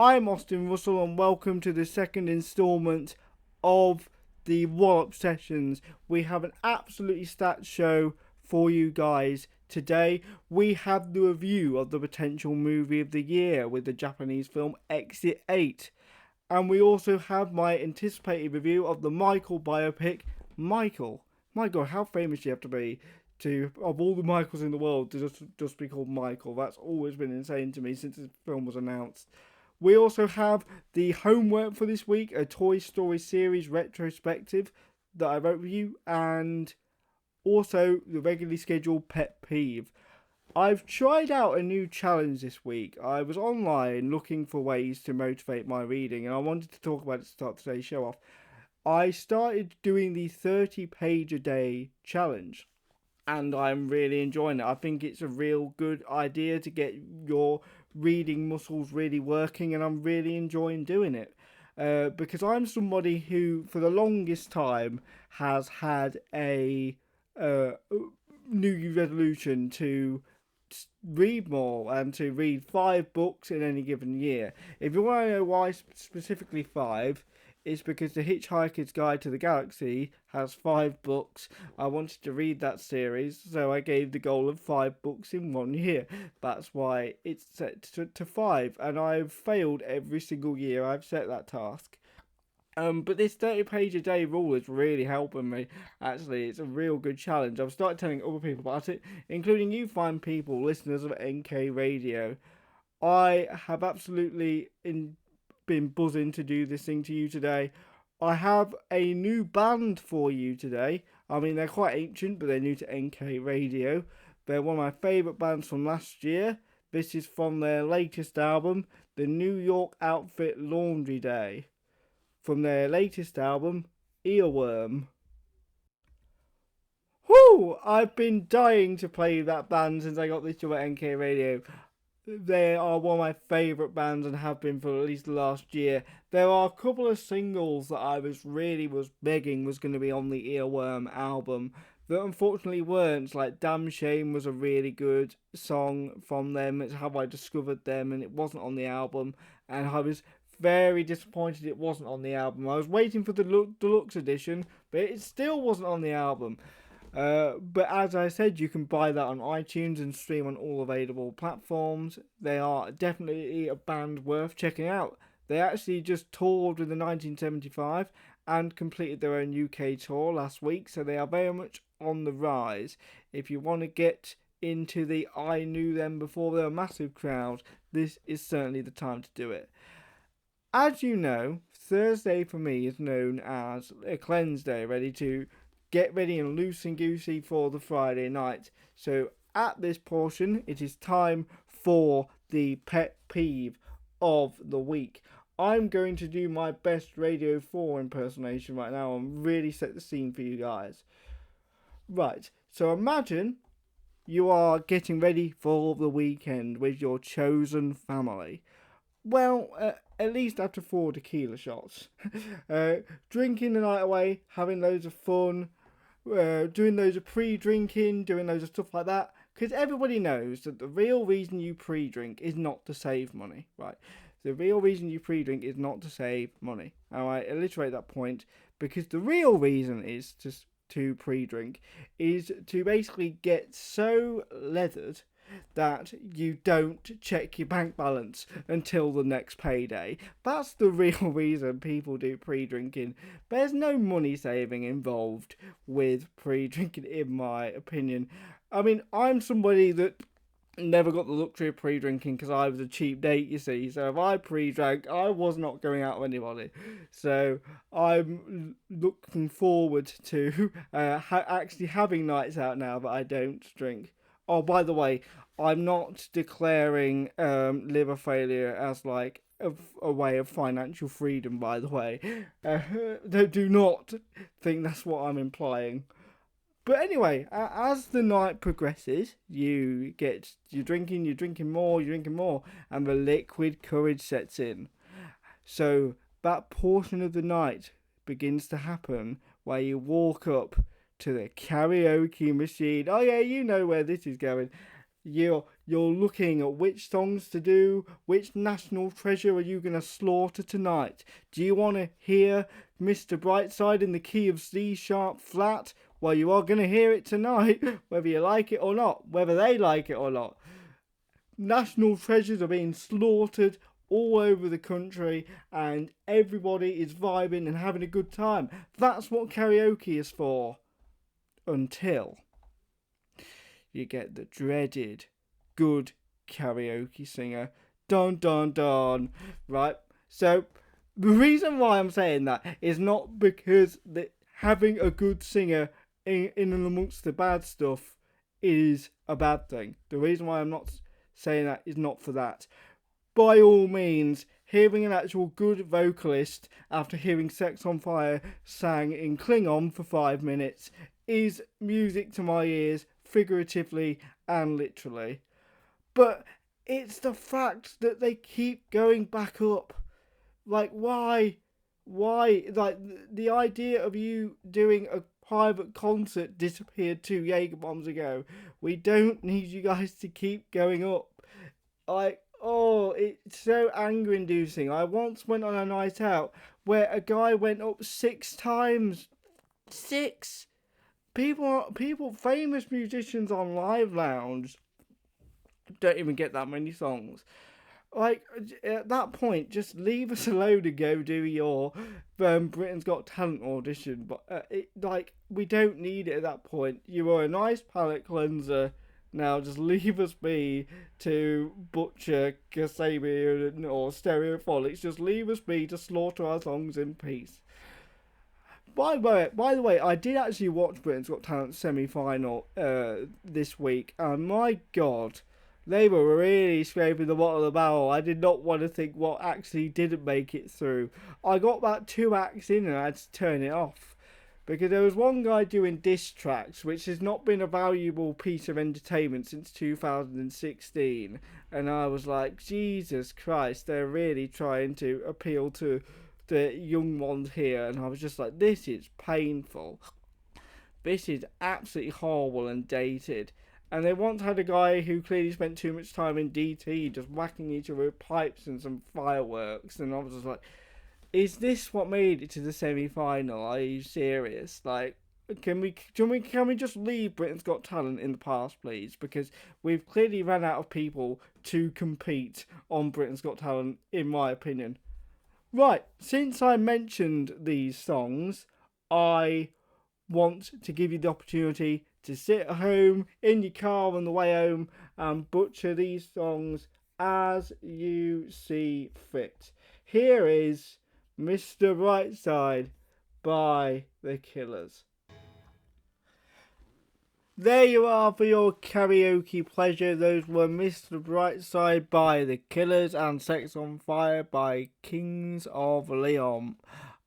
I'm Austin Russell, and welcome to the second instalment of the Wallop sessions. We have an absolutely stacked show for you guys today. We have the review of the potential movie of the year with the Japanese film Exit 8. And we also have my anticipated review of the Michael biopic, Michael. My god, how famous do you have to be to, of all the Michaels in the world, to just be called Michael? That's always been insane to me since the film was announced. We also have the homework for this week, a Toy Story series retrospective that I wrote with you, and also the regularly scheduled pet peeve. I've tried out a new challenge this week. I was online looking for ways to motivate my reading, and I wanted to talk about it to start today's show off. I started doing the 30-page a day challenge, and I'm really enjoying it. I think it's a real good idea to get your reading muscles really working, and I'm really enjoying doing it. Because I'm somebody who, for the longest time, has had a uh, New Year's resolution to read more and to read 5 books in any given year. If you want to know why specifically five, it's because The Hitchhiker's Guide to the Galaxy has 5 books. I wanted to read that series, so I gave the goal of 5 books in 1 year. That's why it's set to five, and I've failed every single year I've set that task. But this 30-page a day rule is really helping me. Actually, it's a real good challenge. I've started telling other people about it, including you fine people, listeners of NK Radio. I have absolutely been buzzing to do this thing to you today. I have a new band for you today. I mean, they're quite ancient, but they're new to NK Radio. They're one of my favourite bands from last year. This is from their latest album, the New York outfit Laundry Day. From their latest album, Earworm. Whoo! I've been dying to play that band since I got this job at NK Radio. They are one of my favourite bands and have been for at least the last year. There are a couple of singles that I was begging was going to be on the Earworm album that unfortunately weren't. Like Damn Shame was a really good song from them. It's how I discovered them, and it wasn't on the album. And I was very disappointed it wasn't on the album. I was waiting for the deluxe edition, but it still wasn't on the album. But as I said, you can buy that on iTunes and stream on all available platforms. They are definitely a band worth checking out. They actually just toured with the 1975 and completed their own UK tour last week, so they are very much on the rise. If you want to get into the I knew them before they were a massive crowd, this is certainly the time to do it. As you know, Thursday for me is known as a cleanse day, ready to get ready and loose and goosey for the Friday night. So at this portion, it is time for the pet peeve of the week. I'm going to do my best Radio 4 impersonation right now and really set the scene for you guys. Right, so imagine you are getting ready for the weekend with your chosen family. Well, at least after 4 tequila shots. Drinking the night away, having loads of fun, doing loads of pre-drinking, doing loads of stuff like that. Because everybody knows that the real reason you pre-drink is not to save money, right? The real reason you pre-drink is not to save money. I alliterate that point because the real reason is to pre-drink is to basically get so leathered that you don't check your bank balance until the next payday. That's the real reason people do pre-drinking. There's no money saving involved with pre-drinking, in my opinion. I mean, I'm somebody that never got the luxury of pre-drinking because I was a cheap date, you see. So if I pre-drank, I was not going out with anybody. So I'm looking forward to actually having nights out now that I don't drink. Oh, by the way, I'm not declaring liver failure as like a way of financial freedom, by the way. Do not think that's what I'm implying. But anyway, as the night progresses, you're drinking more, and the liquid courage sets in. So that portion of the night begins to happen where you walk up to the karaoke machine. Oh yeah, you know where this is going. You're looking at which songs to do, which national treasure are you going to slaughter tonight. Do you want to hear Mr. Brightside in the key of C sharp flat? Well, you are going to hear it tonight, whether you like it or not, whether they like it or not. National treasures are being slaughtered all over the country, and everybody is vibing and having a good time. That's what karaoke is for. Until you get the dreaded good karaoke singer. Dun dun dun. Right? So, the reason why I'm saying that is not because having a good singer in and amongst the bad stuff is a bad thing. The reason why I'm not saying that is not for that. By all means, hearing an actual good vocalist after hearing Sex on Fire sang in Klingon for 5 minutes is music to my ears, figuratively and literally. But it's the fact that they keep going back up. Like, why? Why? Like, the idea of you doing a private concert disappeared 2 Jaeger bombs ago. We don't need you guys to keep going up. Like, oh, it's so anger inducing. I once went on a night out where a guy went up 6 times. 6! People, famous musicians on Live Lounge don't even get that many songs. Like, at that point, just leave us alone and go do your Britain's Got Talent audition. But, we don't need it at that point. You are a nice palate cleanser. Now just leave us be to butcher Kasabian or Stereophonics. Just leave us be to slaughter our songs in peace. By the way, I did actually watch Britain's Got Talent semi-final this week, and my God, they were really scraping the bottom of the barrel. I did not want to think what actually didn't make it through. I got about 2 acts in and I had to turn it off. Because there was one guy doing diss tracks, which has not been a valuable piece of entertainment since 2016. And I was like, Jesus Christ, they're really trying to appeal to the young ones here. And I was just like, this is painful. This is absolutely horrible and dated. And they once had a guy who clearly spent too much time in DT just whacking each other with pipes and some fireworks. And I was just like, is this what made it to the semi-final? Are you serious? Like, can we just leave Britain's Got Talent in the past, please? Because we've clearly run out of people to compete on Britain's Got Talent, in my opinion. Right, since I mentioned these songs, I want to give you the opportunity to sit at home, in your car on the way home, and butcher these songs as you see fit. Here is Mr. Brightside by The Killers. There you are for your karaoke pleasure. Those were Mr. Brightside by The Killers and Sex on Fire by Kings of Leon.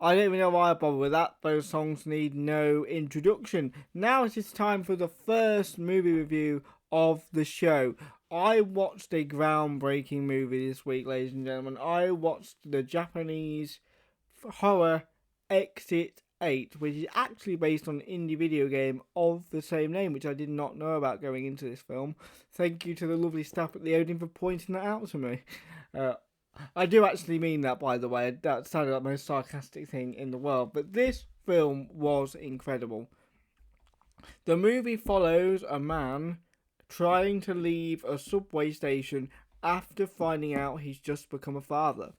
I don't even know why I bother with that. Those songs need no introduction. Now it is time for the first movie review of the show. I watched a groundbreaking movie this week, ladies and gentlemen. I watched the Japanese horror Exit 8, which is actually based on an indie video game of the same name, which I did not know about going into this film. Thank you to the lovely staff at the Odeon for pointing that out to me. I do actually mean that, by the way. That sounded like the most sarcastic thing in the world. But this film was incredible. The movie follows a man trying to leave a subway station after finding out he's just become a father.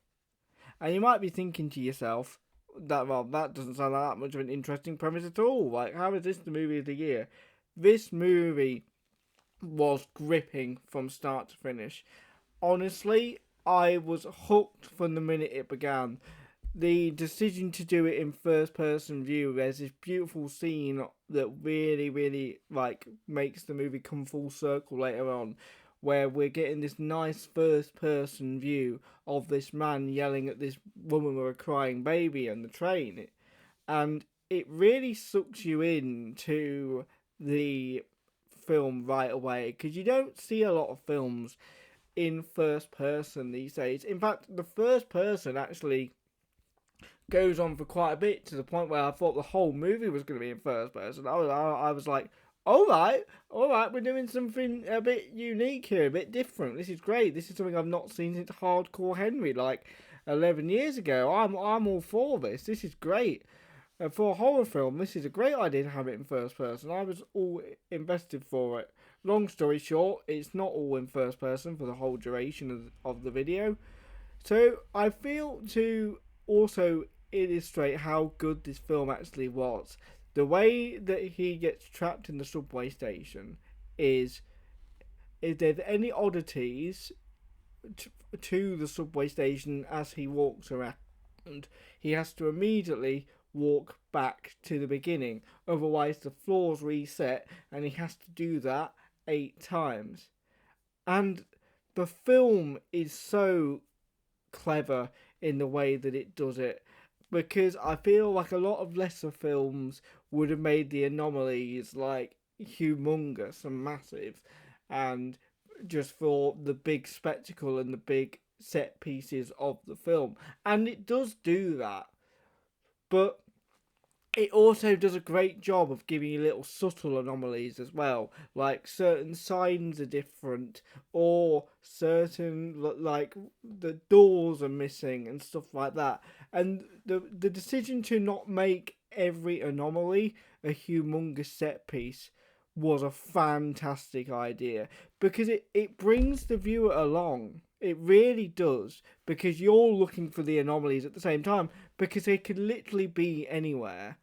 And you might be thinking to yourself, that doesn't sound like that much of an interesting premise at all. Like, how is this the movie of the year? This movie was gripping from start to finish. Honestly, I was hooked from the minute it began. The decision to do it in first-person view, there's this beautiful scene that really, really, makes the movie come full circle later on, where we're getting this nice first-person view of this man yelling at this woman with a crying baby on the train. And it really sucks you into the film right away, because you don't see a lot of films in first person these days. In fact, the first person actually goes on for quite a bit, to the point where I thought the whole movie was going to be in first person. I was like, All right, we're doing something a bit unique here, a bit different. This is great. This is something I've not seen since Hardcore Henry, like 11 years ago. I'm all for this. This is great. For a horror film, this is a great idea to have it in first person. I was all invested for it. Long story short, it's not all in first person for the whole duration of the video. So I feel to also illustrate how good this film actually was. The way that he gets trapped in the subway station is if there's any oddities to the subway station as he walks around, he has to immediately walk back to the beginning. Otherwise, the floors reset, and he has to do that 8 times. And the film is so clever in the way that it does it, because I feel like a lot of lesser films would have made the anomalies like humongous and massive, and just for the big spectacle and the big set pieces of the film. And it does do that, but it also does a great job of giving you little subtle anomalies as well, like certain signs are different, or certain like the doors are missing and stuff like that. And the decision to not make every anomaly a humongous set piece was a fantastic idea, because it brings the viewer along. It really does, because you're looking for the anomalies at the same time, because they could literally be anywhere.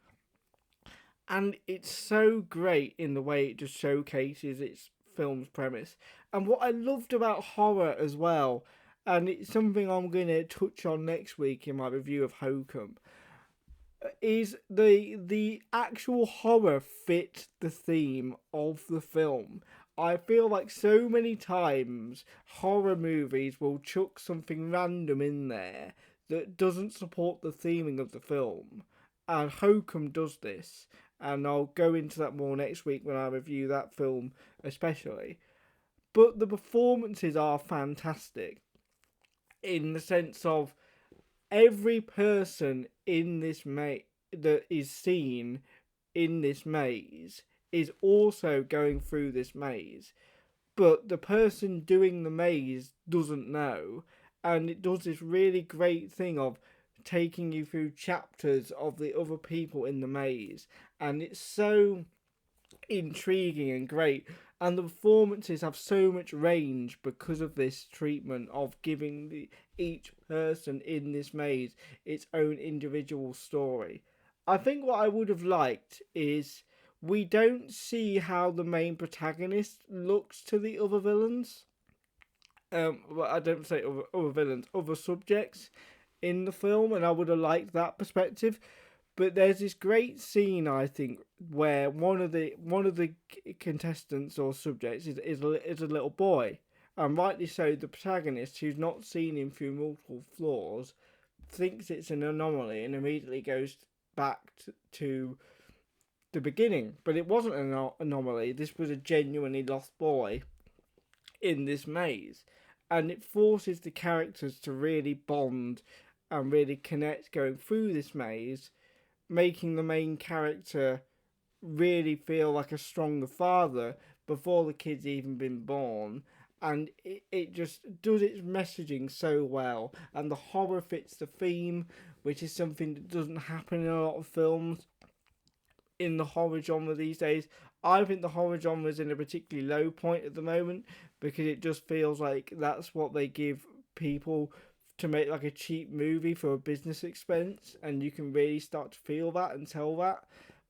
And it's so great in the way it just showcases its film's premise. And what I loved about horror as well, and it's something I'm going to touch on next week in my review of Hokum, is the actual horror fit the theme of the film. I feel like so many times horror movies will chuck something random in there that doesn't support the theming of the film, and Hokum does this, and I'll go into that more next week when I review that film especially. But the performances are fantastic in the sense of every person in this that is seen in this maze is also going through this maze, but the person doing the maze doesn't know, and it does this really great thing of taking you through chapters of the other people in the maze, and it's so intriguing and great. And the performances have so much range because of this treatment of giving each person in this maze its own individual story. I think what I would have liked is we don't see how the main protagonist looks to the other villains. Well, I don't say other villains, other subjects in the film, and I would have liked that perspective. But there's this great scene, I think, where one of the contestants or subjects is a little boy, and rightly so. The protagonist, who's not seen him through multiple floors, thinks it's an anomaly and immediately goes back to the beginning. But it wasn't an anomaly. This was a genuinely lost boy in this maze, and it forces the characters to really bond and really connect going through this maze, making the main character really feel like a stronger father before the kid's even been born. And it just does its messaging so well, and the horror fits the theme, which is something that doesn't happen in a lot of films in the horror genre these days. I think the horror genre is in a particularly low point at the moment, because it just feels like that's what they give people to make like a cheap movie for a business expense, and you can really start to feel that and tell that.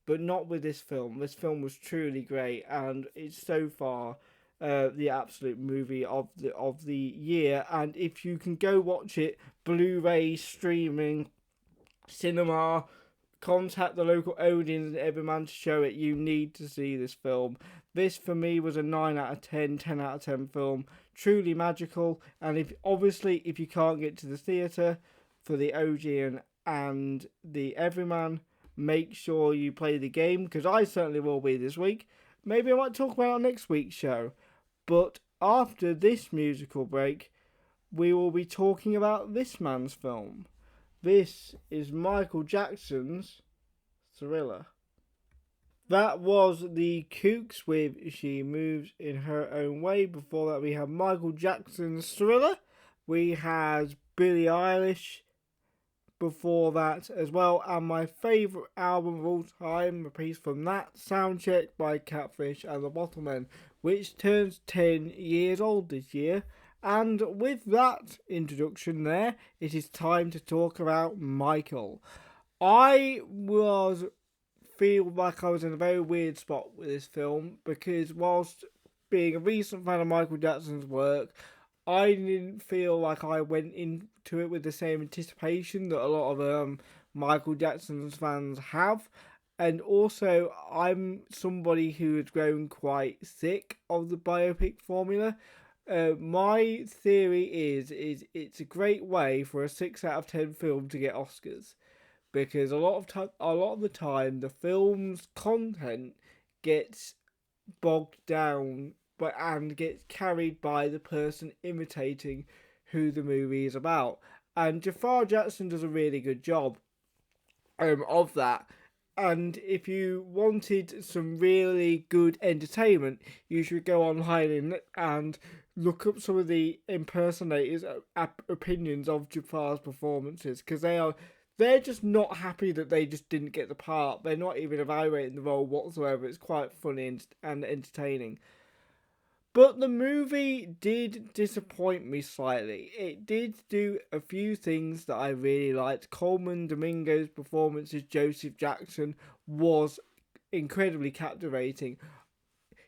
But not with this film. This film was truly great, and it's so far the absolute movie of the year. And if you can go watch it, Blu-ray, streaming, cinema, contact the local Odeons and Everyman to show it. You need to see this film. This for me was a 9 out of 10, 10 out of 10 film. Truly magical. And if you can't get to the theatre for the Odeon and the Everyman, make sure you play the game, because I certainly will be this week. Maybe I might talk about it next week's show. But after this musical break, we will be talking about this man's film. This is Michael Jackson's Thriller. That was the Kooks with She Moves in Her Own Way. Before that, we had Michael Jackson's Thriller. We had Billie Eilish before that as well. And my favourite album of all time, a piece from that, Soundcheck by Catfish and the Bottlemen, which turns 10 years old this year. And with that introduction there, it is time to talk about Michael. I was feel like I was in a very weird spot with this film because whilst being a recent fan of Michael Jackson's work, I didn't feel like I went into it with the same anticipation that a lot of Michael Jackson's fans have. And also, I'm somebody who has grown quite sick of the biopic formula. My theory is it's a great way for a 6 out of 10 film to get Oscars because a lot of the time the film's content gets bogged down but and gets carried by the person imitating who the movie is about. And Jafar Jackson does a really good job of that. And if you wanted some really good entertainment, you should go online and look up some of the impersonators' opinions of Jafar's performances because they're just not happy that they just didn't get the part. They're not even evaluating the role whatsoever. It's quite funny and entertaining. But the movie did disappoint me slightly. It did do a few things that I really liked. Coleman Domingo's performance as Joseph Jackson was incredibly captivating.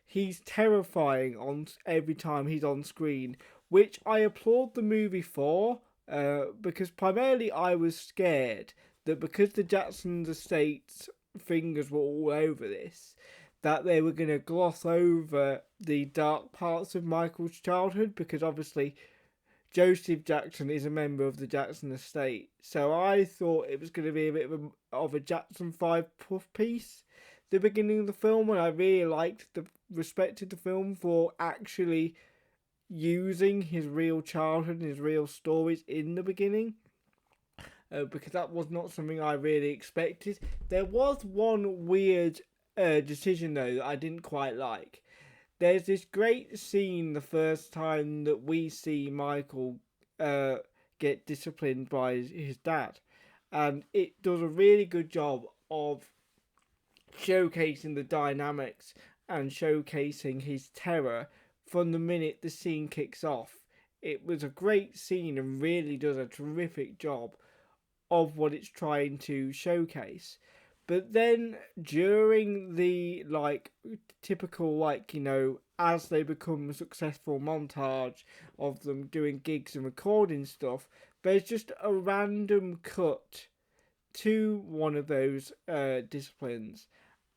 He's terrifying on every time he's on screen, which I applaud the movie for, because primarily I was scared that because the Jackson's estate's fingers were all over this, that they were going to gloss over the dark parts of Michael's childhood because obviously Joseph Jackson is a member of the Jackson estate. So I thought it was going to be a bit of a Jackson 5 puff piece the beginning of the film, and I really respected the film for actually using his real childhood and his real stories in the beginning. Because that was not something I really expected. There was one weird decision though that I didn't quite like. There's this great scene the first time that we see Michael get disciplined by his dad, and it does a really good job of showcasing the dynamics and showcasing his terror from the minute the scene kicks off. It was a great scene and really does a terrific job of what it's trying to showcase. But then during the typical as they become successful montage of them doing gigs and recording stuff, there's just a random cut to one of those disciplines.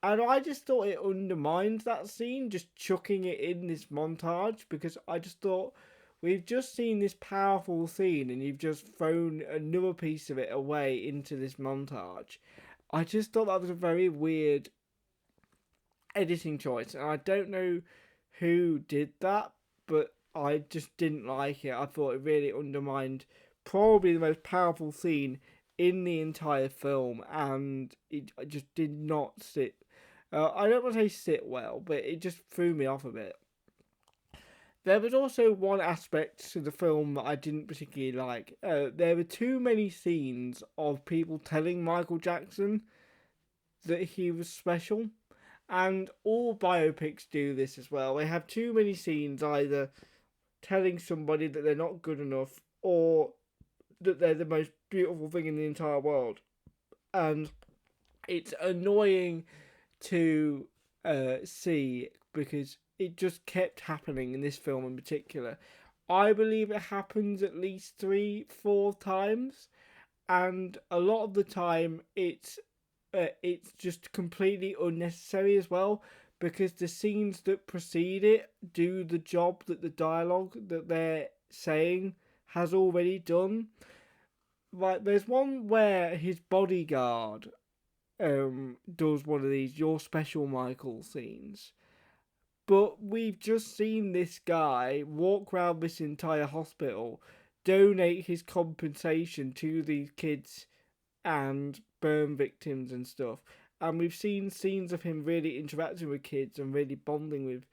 And I just thought it undermined that scene, just chucking it in this montage, because I just thought we've just seen this powerful scene and you've just thrown another piece of it away into this montage. I just thought that was a very weird editing choice, and I don't know who did that, but I just didn't like it. I thought it really undermined probably the most powerful scene in the entire film, and it just did not sit. I don't want to say sit well, but it just threw me off a bit. There was also one aspect to the film that I didn't particularly like. There were too many scenes of people telling Michael Jackson that he was special. And all biopics do this as well. They have too many scenes either telling somebody that they're not good enough or that they're the most beautiful thing in the entire world. And it's annoying to see because it just kept happening in this film in particular. I believe it happens at least 3-4 times, and a lot of the time it's just completely unnecessary as well, because the scenes that precede it do the job that the dialogue that they're saying has already done. Like there's one where his bodyguard does one of these "You're Special, Michael" scenes, but we've just seen this guy walk around this entire hospital, donate his compensation to these kids and burn victims and stuff. and we've seen scenes of him really interacting with kids and really bonding with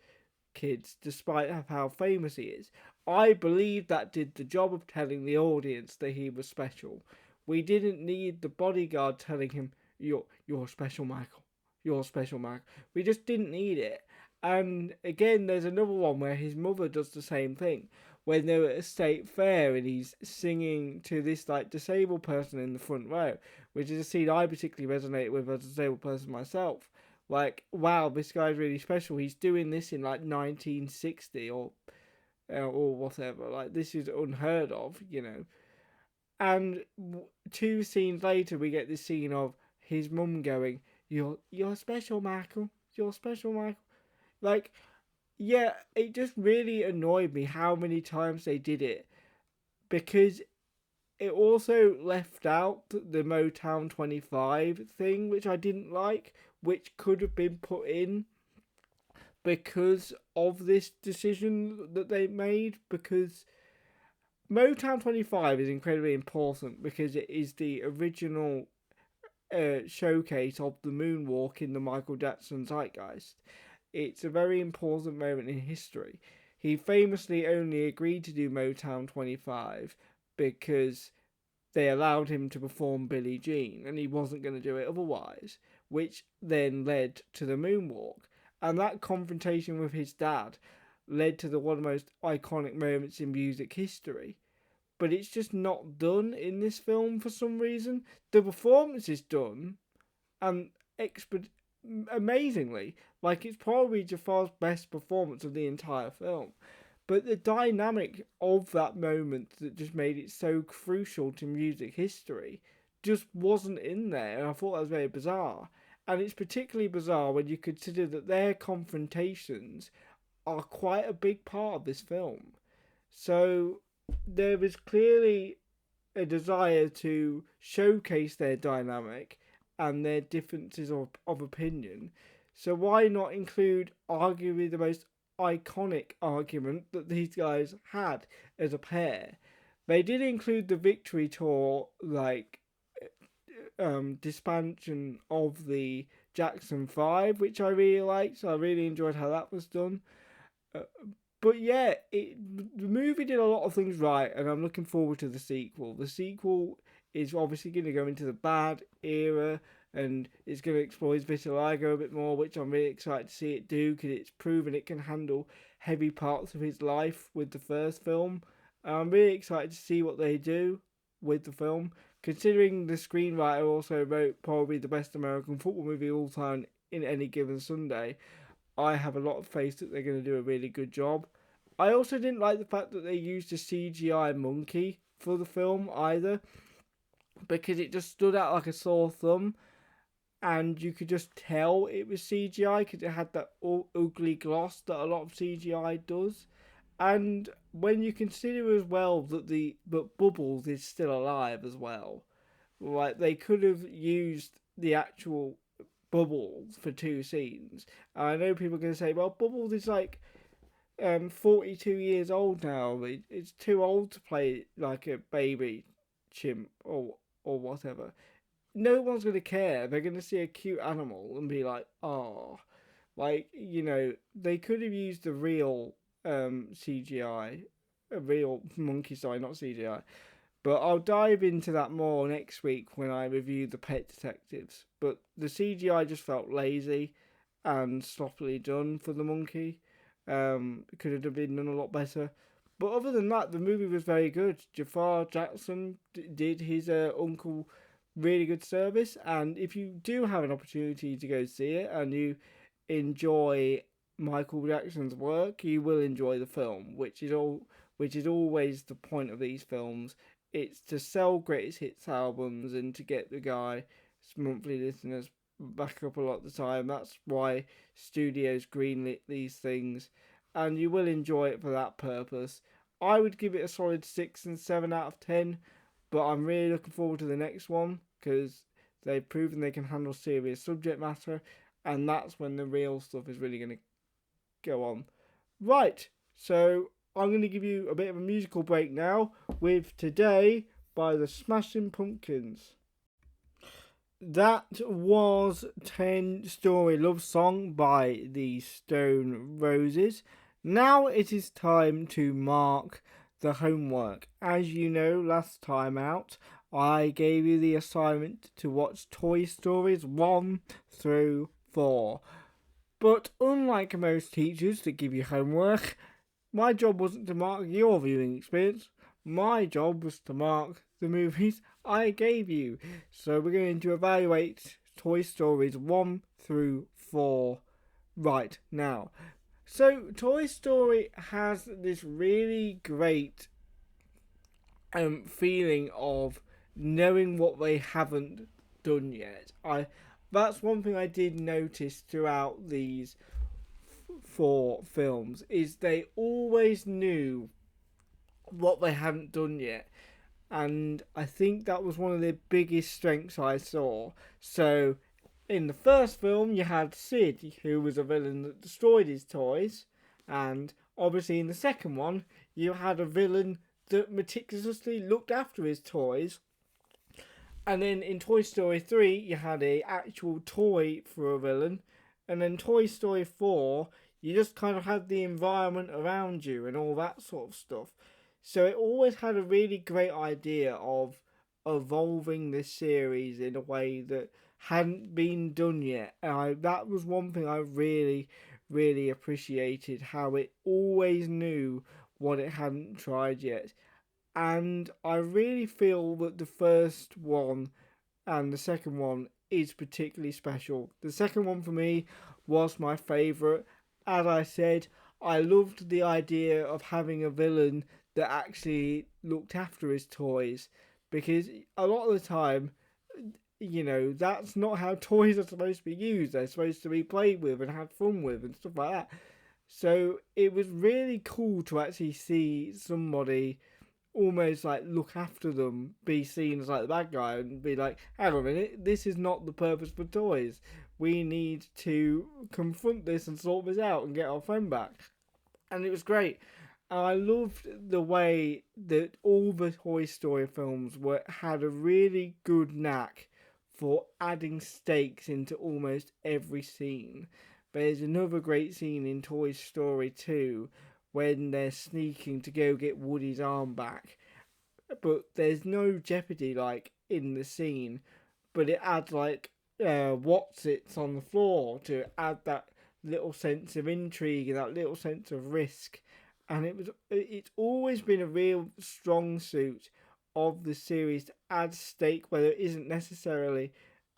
kids despite of how famous he is. I believe that did the job of telling the audience that he was special. We didn't need the bodyguard telling him, you're special, Michael. You're special, Michael. We just didn't need it. And again, there's another one where his mother does the same thing. When they're at a state fair and he's singing to this like disabled person in the front row, which is a scene I particularly resonated with as a disabled person myself. Like, wow, this guy's really special. He's doing this in like 1960 or whatever. Like, this is unheard of, you know. And two scenes later, we get this scene of his mum going, "You're special, Michael. You're special, Michael." Like, yeah, it just really annoyed me how many times they did it, because it also left out the Motown 25 thing, which I didn't like, which could have been put in because of this decision that they made. Because Motown 25 is incredibly important because it is the original showcase of the moonwalk in the Michael Jackson zeitgeist. It's a very important moment in history. He famously only agreed to do Motown 25 because they allowed him to perform Billie Jean and he wasn't going to do it otherwise, which then led to the moonwalk. And that confrontation with his dad led to one of the most iconic moments in music history. But it's just not done in this film for some reason. The performance is done, and amazingly, like it's probably Jafar's best performance of the entire film. But the dynamic of that moment that just made it so crucial to music history just wasn't in there, and I thought that was very bizarre. And it's particularly bizarre when you consider that their confrontations are quite a big part of this film. So there is clearly a desire to showcase their dynamic and their differences of opinion. So why not include arguably the most iconic argument that these guys had as a pair? They did include the Victory Tour, like, dispensation of the Jackson 5, which I really liked. So I really enjoyed how that was done. But yeah, the movie did a lot of things right, and I'm looking forward to the sequel. The sequel is obviously going to go into the bad era, and it's going to explore his vitiligo a bit more, which I'm really excited to see it do, because it's proven it can handle heavy parts of his life with the first film. I'm really excited to see what they do with the film, considering the screenwriter also wrote probably the best American football movie of all time in Any Given Sunday. I have a lot of faith that they're going to do a really good job. I also didn't like the fact that they used a CGI monkey for the film either, because it just stood out like a sore thumb, and you could just tell it was CGI because it had that ugly gloss that a lot of CGI does. And when you consider as well that Bubbles is still alive as well, like they could have used the actual Bubbles for two scenes. And I know people are going to say, well, Bubbles is like 42 years old now. It's too old to play like a baby chimp or whatever. No one's going to care. They're going to see a cute animal and be like, oh. Like, you know, they could have used the real CGI, a real monkey, sorry, not CGI. But I'll dive into that more next week when I review the Pet Detectives. But the CGI just felt lazy and sloppily done for the monkey. It could have been done a lot better. But other than that, the movie was very good. Jafar Jackson did his uncle really good service. And if you do have an opportunity to go see it and you enjoy Michael Jackson's work, you will enjoy the film, which is always the point of these films. It's to sell greatest hits albums and to get the guy's monthly listeners back up a lot of the time. That's why studios greenlit these things, and you will enjoy it for that purpose. I would give it a solid 6 and 7 out of 10, but I'm really looking forward to the next one because they've proven they can handle serious subject matter, and that's when the real stuff is really going to go on. Right, so I'm going to give you a bit of a musical break now with Today by the Smashing Pumpkins. That was 10 Story Love Song by the Stone Roses. Now it is time to mark the homework. As you know, last time out, I gave you the assignment to watch Toy Stories 1 through 4. But unlike most teachers that give you homework, my job wasn't to mark your viewing experience. My job was to mark the movies I gave you. So we're going to evaluate Toy Stories 1 through 4 right now. So Toy Story has this really great feeling of knowing what they haven't done yet. That's one thing I did notice throughout these 4 films is they always knew what they hadn't done yet. And I think that was one of the biggest strengths I saw. So, in the first film, you had Sid, who was a villain that destroyed his toys. And obviously, in the second one, you had a villain that meticulously looked after his toys. And then in Toy Story 3, you had a actual toy for a villain. And then Toy Story 4, you just kind of had the environment around you and all that sort of stuff. So it always had a really great idea of evolving this series in a way that hadn't been done yet. And that was one thing I really, really appreciated, how it always knew what it hadn't tried yet. And I really feel that the first one and the second one is particularly special. The second one for me was my favourite. As I said, I loved the idea of having a villain that actually looked after his toys, because a lot of the time, that's not how toys are supposed to be used. They're supposed to be played with and had fun with and stuff like that. So it was really cool to actually see somebody almost like look after them, be seen as like the bad guy, and be like, hang on a minute, this is not the purpose for toys. We need to confront this and sort this out and get our friend back. And it was great. And I loved the way that all the Toy Story films had a really good knack for adding stakes into almost every scene. There's another great scene in Toy Story 2 when they're sneaking to go get Woody's arm back. But there's no jeopardy like in the scene, but it adds like what's it's on the floor to add that little sense of intrigue and that little sense of risk. And it's always been a real strong suit of the series to add stake where there isn't necessarily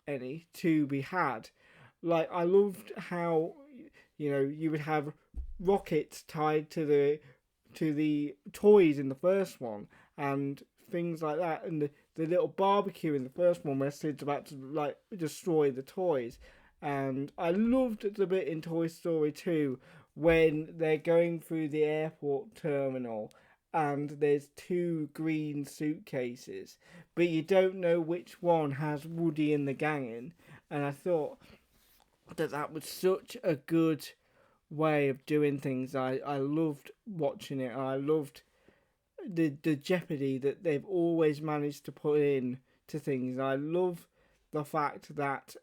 any to be had. Like I loved how you would have rockets tied to the toys in the first one and things like that, and the little barbecue in the first one where Sid's about to like destroy the toys. And I loved the bit in Toy Story 2 when they're going through the airport terminal and there's 2 green suitcases, but you don't know which one has Woody and the gang in. And I thought that was such a good way of doing things. I loved watching it. I loved the jeopardy that they've always managed to put in to things. I love the fact that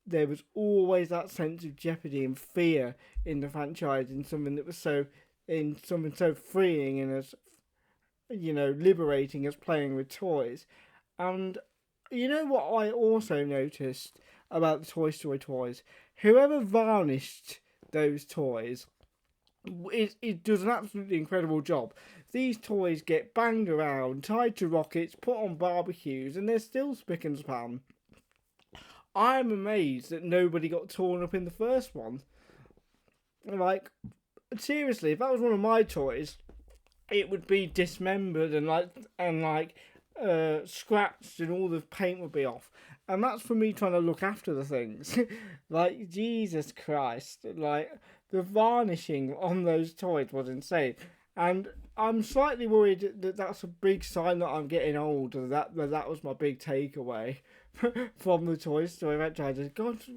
there was always that sense of jeopardy and fear in the franchise in something so freeing and as liberating as playing with toys. And you know what I also noticed about the Toy Story toys? Whoever varnished those toys, it does an absolutely incredible job. These toys get banged around, tied to rockets, put on barbecues, and they're still spick and span. I'm amazed that nobody got torn up in the first one. Like, seriously, if that was one of my toys, it would be dismembered and scratched, and all the paint would be off. And that's for me trying to look after the things. Like, Jesus Christ. Like, the varnishing on those toys was insane. And I'm slightly worried that that's a big sign that I'm getting old. That was my big takeaway from the Toy Story franchise.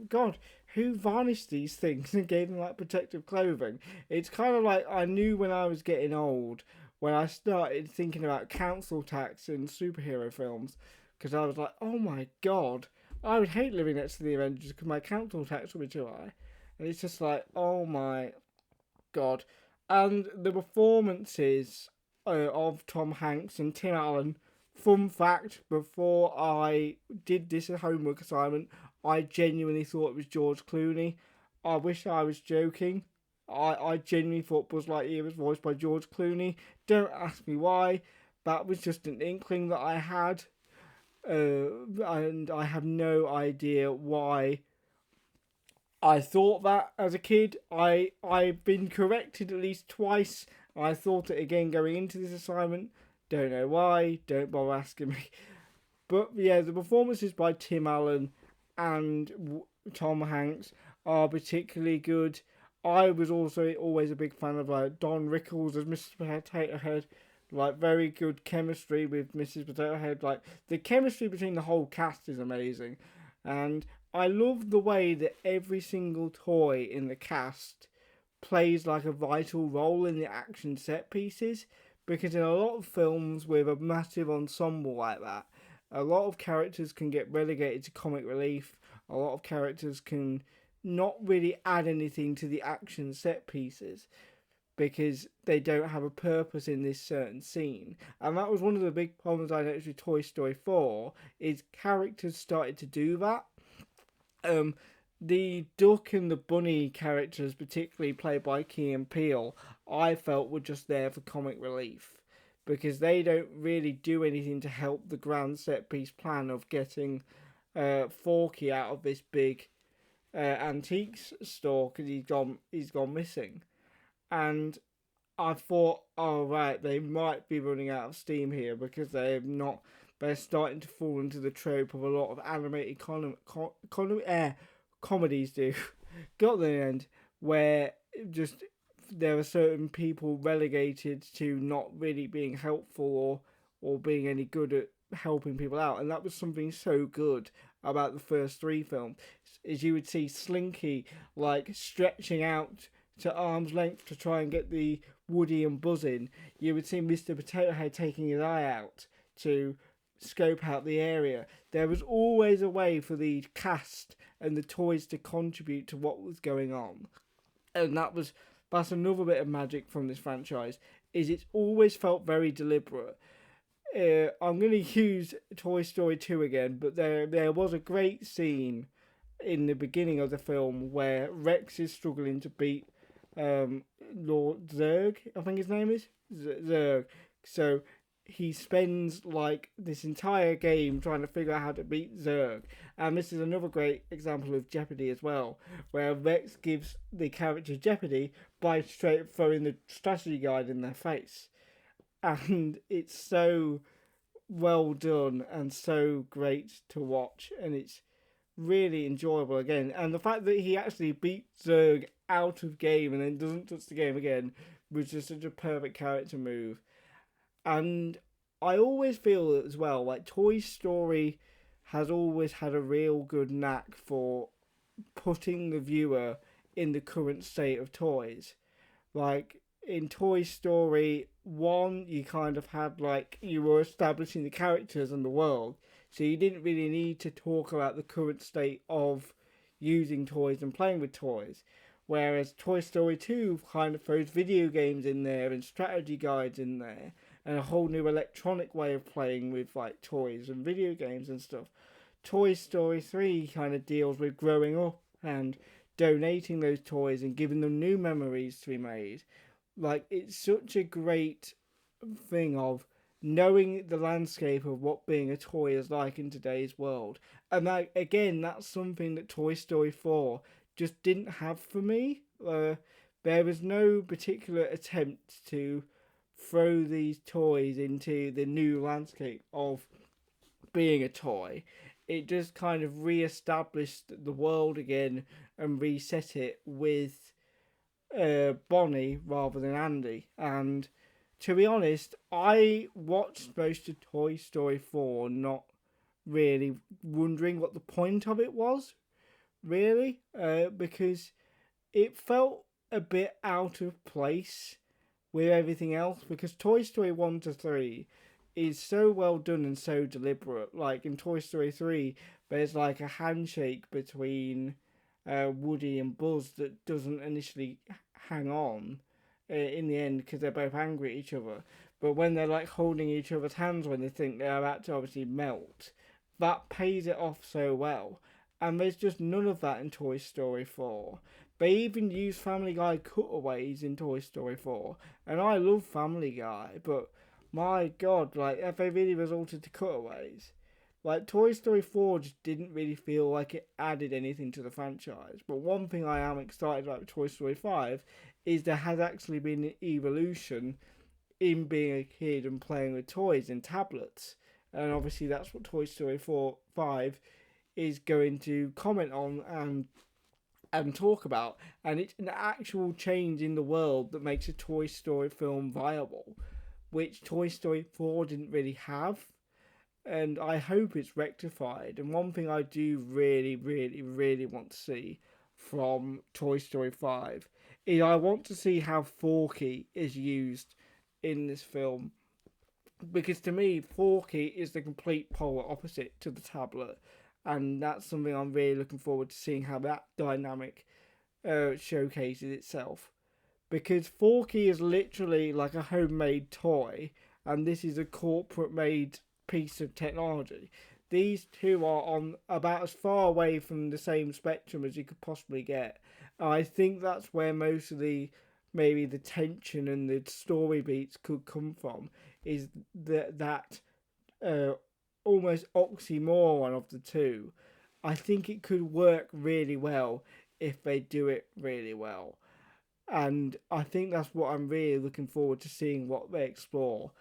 God, who varnished these things and gave them like protective clothing? It's kind of like I knew when I was getting old when I started thinking about council tax in superhero films, because I was like, oh my God, I would hate living next to the Avengers because my council tax would be too high. And it's just like, oh my god. And the performances of Tom Hanks and Tim Allen. Fun fact: before I did this homework assignment, I genuinely thought it was George Clooney. I wish I was joking. I genuinely thought Buzz Lightyear was voiced by George Clooney. Don't ask me why. That was just an inkling that I had. And I have no idea why I thought that as a kid. I've been corrected at least twice. I thought it again going into this assignment. Don't know why. Don't bother asking me. But yeah, the performances by Tim Allen and Tom Hanks are particularly good. I was also always a big fan of Don Rickles as Mr. Potato Head. Like, very good chemistry with Mrs. Potato Head. Like, the chemistry between the whole cast is amazing. And I love the way that every single toy in the cast plays like a vital role in the action set pieces. Because in a lot of films with a massive ensemble like that, a lot of characters can get relegated to comic relief. A lot of characters can not really add anything to the action set pieces because they don't have a purpose in this certain scene. And that was one of the big problems I noticed with Toy Story 4, is characters started to do that. The Duck and the Bunny characters, particularly played by Key and Peele, I felt were just there for comic relief. Because they don't really do anything to help the grand set piece plan of getting Forky out of this big antiques store because he's gone missing. And I thought, oh right, they might be running out of steam here because they're starting to fall into the trope of a lot of animated comedies do. Got to the end where just there are certain people relegated to not really being helpful or being any good at helping people out, and that was something so good about the first three films. Is you would see Slinky like stretching out to arm's length to try and get the Woody and Buzz in. You would see Mr. Potato Head taking his eye out to scope out the area. There was always a way for the cast and the toys to contribute to what was going on. And that's another bit of magic from this franchise, is it's always felt very deliberate. I'm going to use Toy Story 2 again, but there was a great scene in the beginning of the film where Rex is struggling to beat Lord Zurg, I think his name is Zurg. So he spends like this entire game trying to figure out how to beat Zurg. And this is another great example of Jeopardy as well, where Rex gives the character Jeopardy by straight throwing the strategy guide in their face. And it's so well done and so great to watch, and it's really enjoyable again. And the fact that he actually beat Zurg out of game and then doesn't touch the game again was just such a perfect character move. And I always feel as well like Toy Story has always had a real good knack for putting the viewer in the current state of toys. Like in Toy Story 1, you kind of had like you were establishing the characters and the world, so you didn't really need to talk about the current state of using toys and playing with toys. Whereas Toy Story 2 kind of throws video games in there and strategy guides in there and a whole new electronic way of playing with like toys and video games and stuff. Toy Story 3 kind of deals with growing up and donating those toys and giving them new memories to be made. Like, it's such a great thing of knowing the landscape of what being a toy is like in today's world. And that, again, that's something that Toy Story 4 just didn't have for me. There was no particular attempt to throw these toys into the new landscape of being a toy. It just kind of re-established the world again and reset it with Bonnie rather than Andy. And to be honest, I watched most of Toy Story 4 not really wondering what the point of it was, really, because it felt a bit out of place with everything else, because Toy Story 1 to 3 is so well done and so deliberate. Like in Toy Story 3, there's like a handshake between Woody and Buzz that doesn't initially hang on in the end because they're both angry at each other. But when they're like holding each other's hands when they think they're about to obviously melt, that pays it off so well. And there's just none of that in Toy Story 4. They even use Family Guy cutaways in Toy Story 4. And I love Family Guy, but my god, like, have they really resorted to cutaways? Like, Toy Story 4 just didn't really feel like it added anything to the franchise. But one thing I am excited about with Toy Story 5 is there has actually been an evolution in being a kid and playing with toys and tablets. And obviously that's what Toy Story 5 is going to comment on and talk about. And it's an actual change in the world that makes a Toy Story film viable, which Toy Story 4 didn't really have. And I hope it's rectified. And one thing I do really, really, really want to see from Toy Story 5 is I want to see how Forky is used in this film. Because to me, Forky is the complete polar opposite to the tablet. And that's something I'm really looking forward to seeing how that dynamic showcases itself. Because Forky is literally like a homemade toy, and this is a corporate made piece of technology. These two are on about as far away from the same spectrum as you could possibly get. And I think that's where most of the maybe the tension and the story beats could come from, is that almost oxymoron of the two. I think it could work really well if they do it really well. And I think that's what I'm really looking forward to seeing what they explore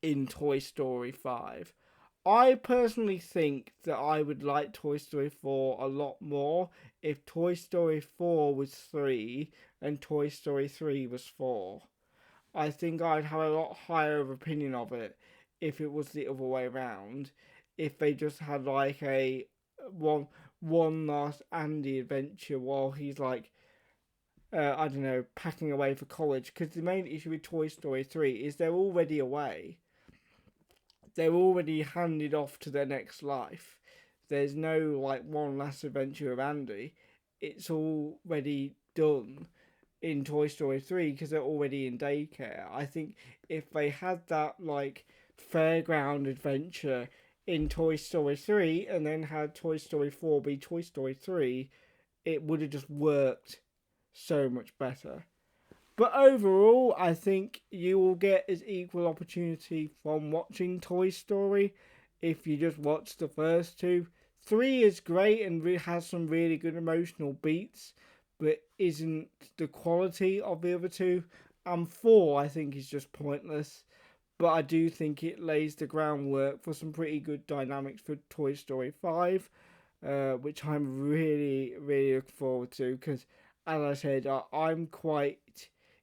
in Toy Story 5. I personally think that I would like Toy Story 4 a lot more if Toy Story 4 was 3 and Toy Story 3 was 4. I think I'd have a lot higher of opinion of it if it was the other way around. If they just had like a one last Andy adventure while he's like I don't know, packing away for college. Because the main issue with Toy Story 3 is they're already away. They're already handed off to their next life. There's no like one last adventure of Andy. It's already done in Toy Story 3 because they're already in daycare. I think if they had that like fairground adventure in Toy Story 3 and then had Toy Story 4 be Toy Story 3, it would have just worked so much better. But overall, I think you will get as equal opportunity from watching Toy Story if you just watch the first two. 3 is great and has some really good emotional beats, but isn't the quality of the other two. And 4, I think, is just pointless. But I do think it lays the groundwork for some pretty good dynamics for Toy Story 5, which I'm really, really looking forward to. Because, as I said, I'm quite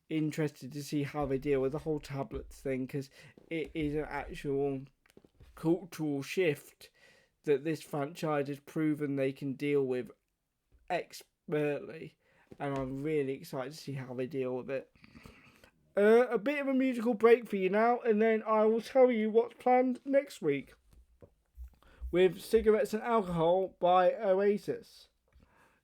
interested to see how they deal with the whole tablets thing, because it is an actual cultural shift that this franchise has proven they can deal with expertly, and I'm really excited to see how they deal with it. A bit of a musical break for you now, and then I will tell you what's planned next week with Cigarettes and Alcohol by Oasis.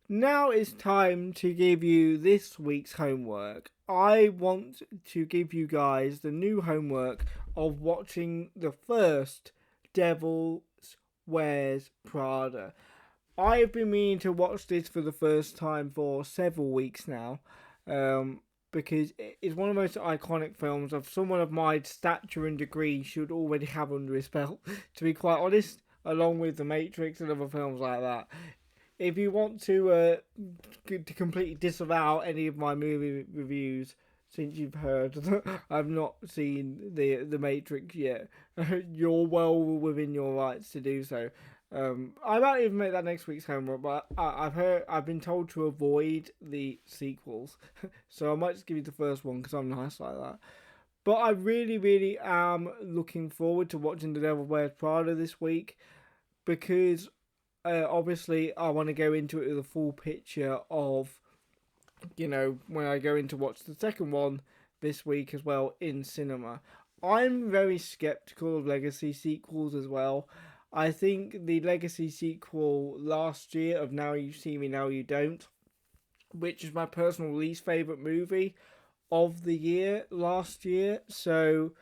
Now it's time to give you this week's homework. I want to give you guys the new homework of watching the first Devil Wears Prada. I have been meaning to watch this for the first time for several weeks now, because it's one of the most iconic films of someone of my stature and degree should already have under his belt, to be quite honest, along with The Matrix and other films like that. If you want to completely disavow any of my movie reviews, since you've heard that I've not seen the Matrix yet, you're well within your rights to do so. I might even make that next week's homework, but I've been told to avoid the sequels, so I might just give you the first one because I'm nice like that. But I really, really am looking forward to watching The Devil Wears Prada this week, because obviously I want to go into it with a full picture of, when I go in to watch the second one this week as well in cinema. I'm very skeptical of Legacy sequels as well. I think the Legacy sequel last year of Now You See Me, Now You Don't, which is my personal least favourite movie of the year last year. So,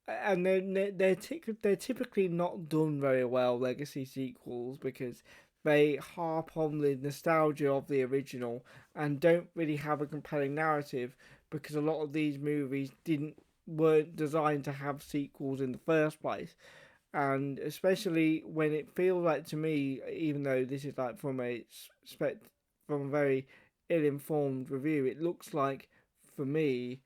and they're typically not done very well, Legacy sequels, because they harp on the nostalgia of the original and don't really have a compelling narrative, because a lot of these movies weren't designed to have sequels in the first place. And especially when it feels like, to me, even though this is like from a very ill-informed review, it looks like, for me,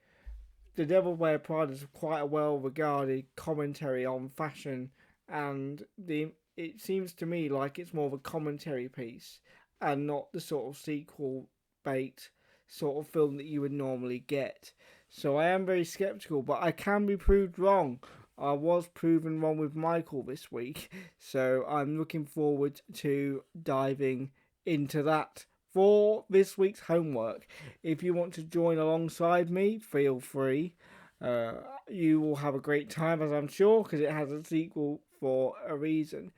The Devil Wear Prada is quite a well-regarded commentary on fashion, and the it seems to me like it's more of a commentary piece and not the sort of sequel bait sort of film that you would normally get. So I am very skeptical, but I can be proved wrong. I was proven wrong with Michael this week, so I'm looking forward to diving into that for this week's homework. If you want to join alongside me, feel free. Uh, you will have a great time, as I'm sure, because it has a sequel for a reason.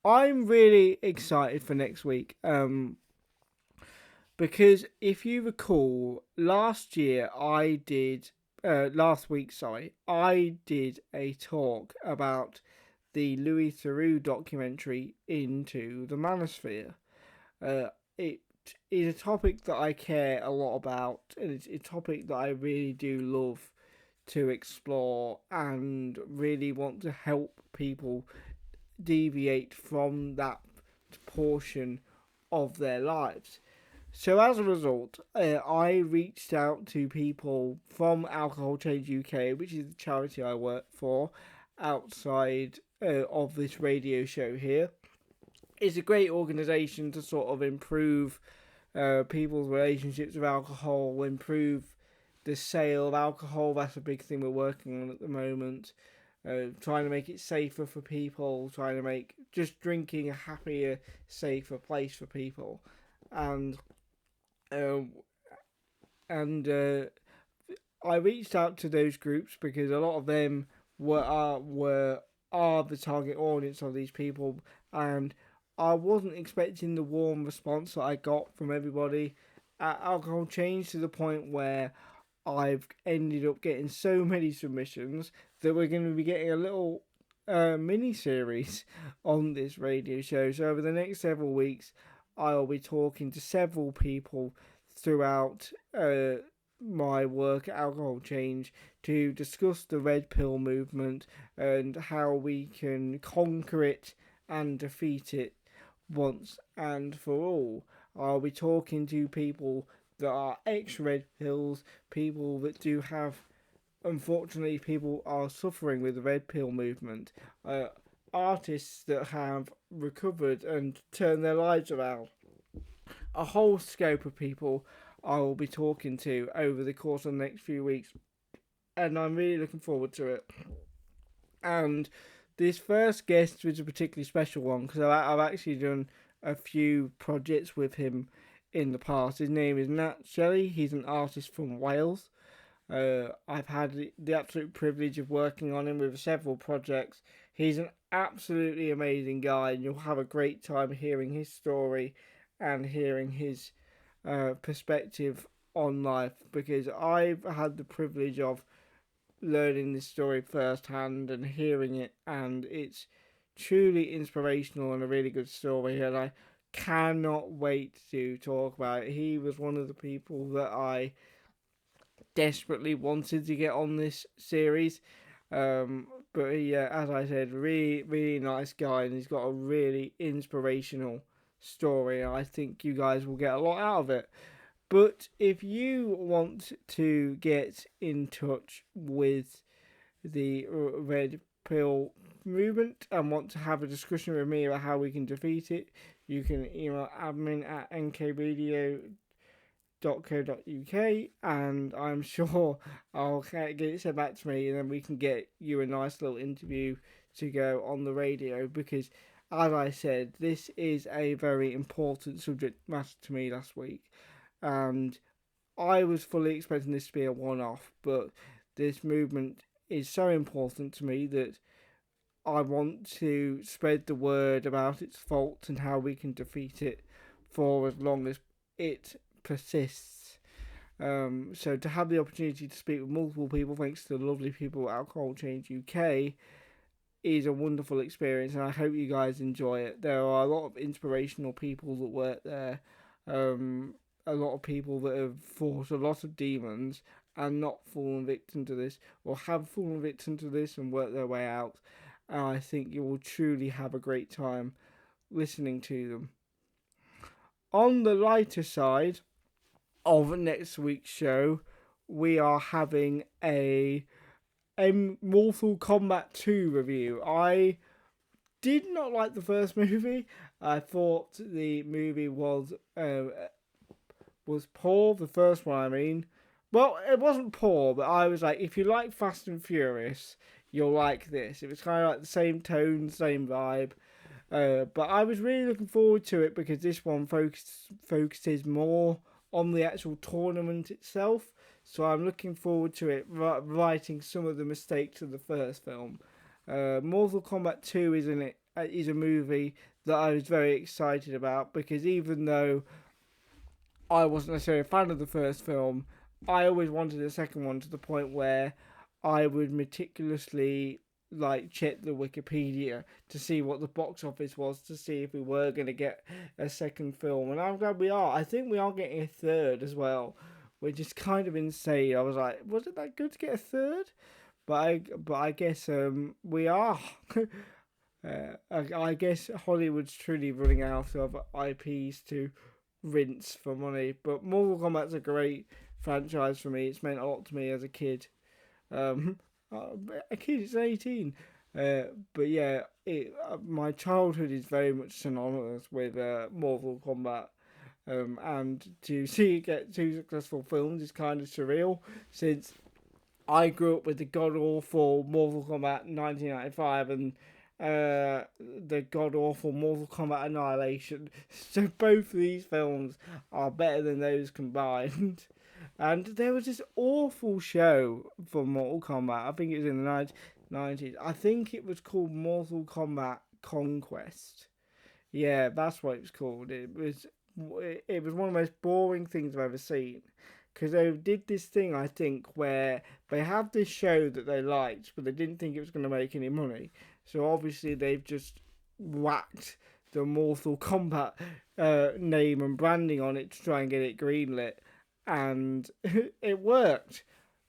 I'm really excited for next week. Because if you recall, last week, sorry, I did a talk about the Louis Theroux documentary Into the Manosphere. It is a topic that I care a lot about, and it's a topic that I really do love to explore and really want to help people deviate from that portion of their lives. So as a result, I reached out to people from Alcohol Change UK, which is the charity I work for, outside of this radio show here. It's a great organisation to sort of improve people's relationships with alcohol, improve the sale of alcohol. That's a big thing we're working on at the moment. Trying to make it safer for people, trying to make just drinking a happier, safer place for people. And uh, and I reached out to those groups because a lot of them are the target audience of these people, and I wasn't expecting the warm response that I got from everybody at Alcohol Change, to the point where I've ended up getting so many submissions that we're going to be getting a little mini series on this radio show. So over the next several weeks, I'll be talking to several people throughout my work at Alcohol Change to discuss the red pill movement and how we can conquer it and defeat it once and for all. I'll be talking to people that are ex red pills, people that do have, unfortunately, people are suffering with the red pill movement, artists that have recovered and turned their lives around. A whole scope of people I will be talking to over the course of the next few weeks, and I'm really looking forward to it. And this first guest was a particularly special one because I've actually done a few projects with him in the past. His name is Nat Shelley. He's an artist from Wales. I've had the absolute privilege of working on him with several projects. He's an absolutely amazing guy, and you'll have a great time hearing his story and hearing his perspective on life, because I've had the privilege of learning this story firsthand and hearing it, and it's truly inspirational and a really good story, and I cannot wait to talk about it. He was one of the people that I desperately wanted to get on this series. But yeah, as I said, really nice guy, and he's got a really inspirational story. I think you guys will get a lot out of it. But if you want to get in touch with the Red Pill movement and want to have a discussion with me about how we can defeat it, you can email admin@nkradio.co.uk, and I'm sure I'll get it sent back to me, and then we can get you a nice little interview to go on the radio, because as I said, this is a very important subject matter to me last week, and I was fully expecting this to be a one-off, but this movement is so important to me that I want to spread the word about its faults and how we can defeat it for as long as it persists. So to have the opportunity to speak with multiple people, thanks to the lovely people at Alcohol Change UK, is a wonderful experience, and I hope you guys enjoy it. There are a lot of inspirational people that work there, a lot of people that have fought a lot of demons and not fallen victim to this, or have fallen victim to this and worked their way out. And I think you will truly have a great time listening to them. On the lighter side of next week's show, we are having a Mortal Kombat 2 review. I did not like the first movie. I thought the movie was poor. The first one, I mean. Well, it wasn't poor, but I was like, if you like Fast and Furious, you'll like this. It was kind of like the same tone, same vibe. But I was really looking forward to it because this one focuses more on the actual tournament itself. So I'm looking forward to it writing some of the mistakes of the first film. Mortal Kombat 2 is a movie that I was very excited about because even though I wasn't necessarily a fan of the first film, I always wanted a second one to the point where I would meticulously check the Wikipedia to see what the box office was to see if we were going to get a second film, and I'm glad we are. I think we are getting a third as well, which is kind of insane. I was like, was it that good to get a third? But I guess we are. I guess Hollywood's truly running out of IPs to rinse for money. But Mortal Kombat's a great franchise for me. It's meant a lot to me as a kid. A kid is 18. But yeah, my childhood is very much synonymous with Mortal Kombat. And to see it get two successful films is kind of surreal, since I grew up with the god awful Mortal Kombat 1995 and the god awful Mortal Kombat Annihilation. So both of these films are better than those combined. And there was this awful show for Mortal Kombat. I think it was in the 90s. I think it was called Mortal Kombat Conquest. Yeah, that's what it was called. It was one of the most boring things I've ever seen. Because they did this thing, I think, where they have this show that they liked, but they didn't think it was going to make any money. So obviously they've just whacked the Mortal Kombat name and branding on it to try and get it greenlit. And it worked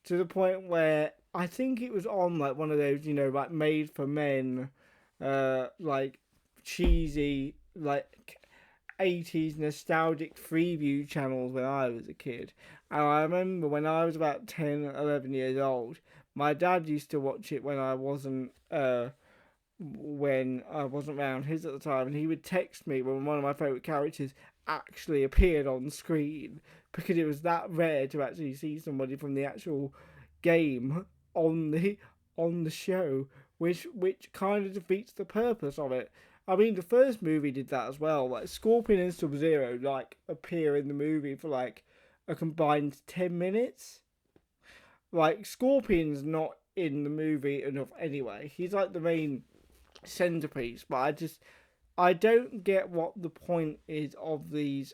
to the point where I think it was on one of those, made for men, cheesy, 80s nostalgic freeview channels when I was a kid. And I remember when I was about 10, 11 years old, my dad used to watch it when I wasn't around his at the time, and he would text me when one of my favourite characters actually appeared on screen, because it was that rare to actually see somebody from the actual game on the show, which kind of defeats the purpose of it. I mean, the first movie did that as well. Scorpion and Sub-Zero appear in the movie for a combined 10 minutes. Scorpion's not in the movie enough anyway. He's the main centerpiece, but I don't get what the point is of these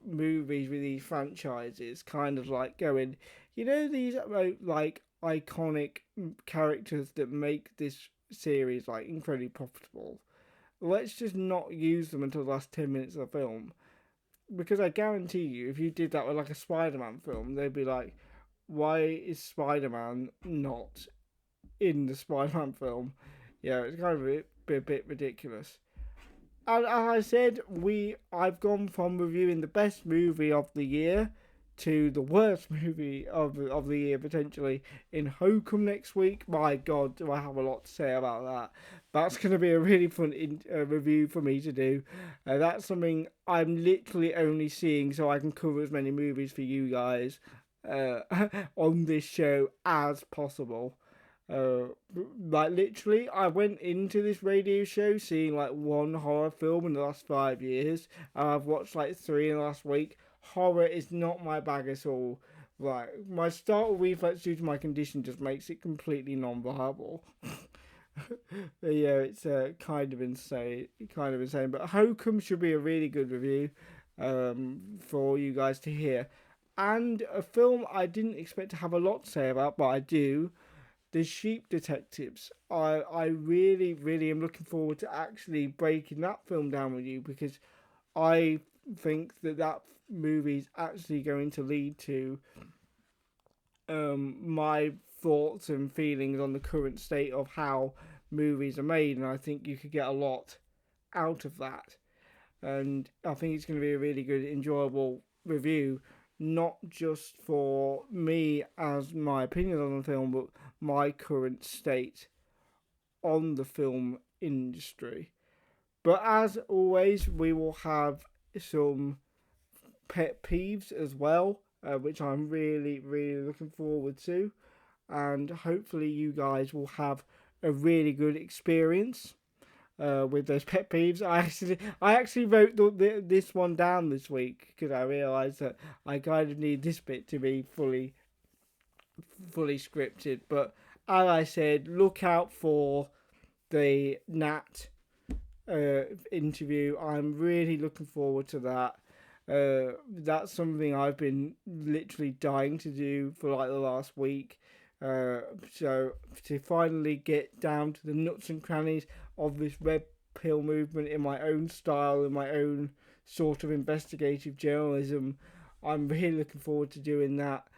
movies with these franchises. Kind of going, these iconic characters that make this series incredibly profitable. Let's just not use them until the last 10 minutes of the film. Because I guarantee you, if you did that with a Spider-Man film, they'd be like, why is Spider-Man not in the Spider-Man film? Yeah, it's kind of a bit ridiculous. And as I said, I've gone from reviewing the best movie of the year to the worst movie of the year, potentially, in Hokum next week. My God, do I have a lot to say about that. That's going to be a really fun review for me to do. That's something I'm literally only seeing so I can cover as many movies for you guys on this show as possible. Literally, I went into this radio show seeing one horror film in the last 5 years, and I've watched 3 in the last week. Horror is not my bag at all. Right, my startle reflex due to my condition just makes it completely non-viable. Yeah, it's kind of insane. Kind of insane. But Hokum should be a really good review for you guys to hear. And a film I didn't expect to have a lot to say about, but I do. The Sheep Detectives. I really, really am looking forward to actually breaking that film down with you because I think that movie is actually going to lead to my thoughts and feelings on the current state of how movies are made, and I think you could get a lot out of that. And I think it's going to be a really good, enjoyable review, not just for me as my opinion on the film, but my current state on the film industry. But as always, we will have some pet peeves as well, which I'm really, really looking forward to. And hopefully, you guys will have a really good experience with those pet peeves. I actually wrote this one down this week because I realised that I kind of need this bit to be fully scripted. But as I said, look out for the Nat interview. I'm really looking forward to that. That's something I've been literally dying to do for like the last week. So to finally get down to the nuts and crannies of this red pill movement in my own style, in my own sort of investigative journalism, I'm really looking forward to doing that.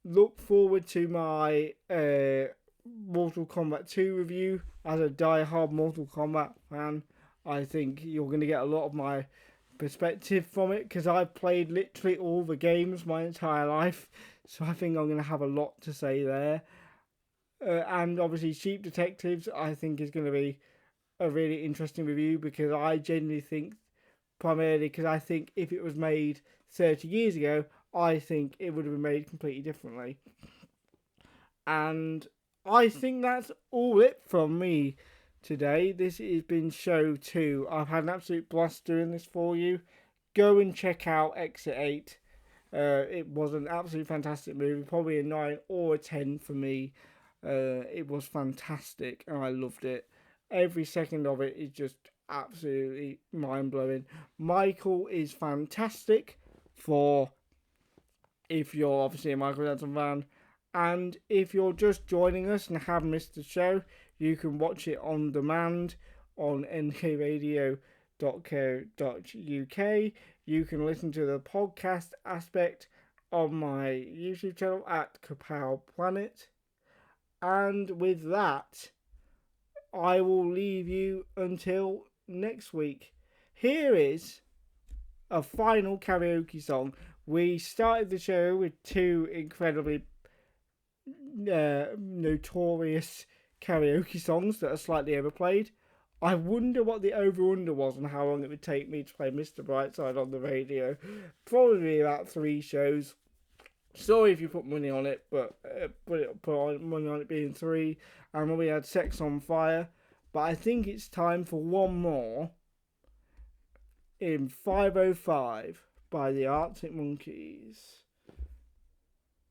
Look forward to my Mortal Kombat 2 review. As a die-hard Mortal Kombat fan, I think you're going to get a lot of my perspective from it because I've played literally all the games my entire life, so I think I'm going to have a lot to say there. And obviously, Sheep Detectives, I think, is going to be a really interesting review because I genuinely think, primarily because I think if it was made 30 years ago, I think it would have been made completely differently. And I think that's all it from me today. This has been show 2. I've had an absolute blast doing this for you. Go and check out Exit 8. It was an absolutely fantastic movie, probably a 9 or a 10 for me. It was fantastic and I loved it. Every second of it is just absolutely mind blowing. Michael is fantastic for if you're obviously a Michael Jackson fan. And if you're just joining us and have missed the show, you can watch it on demand on nkradio.co.uk. You can listen to the podcast aspect on my YouTube channel at Kapow Planet. And with that, I will leave you until next week. Here is a final karaoke song. We started the show with 2 incredibly notorious karaoke songs that are slightly overplayed. I wonder what the over-under was and how long it would take me to play Mr. Brightside on the radio. Probably about 3 shows. Sorry if you put money on it, but put money on it being 3. And when we had Sex on Fire. But I think it's time for one more in 505 by the Arctic Monkeys.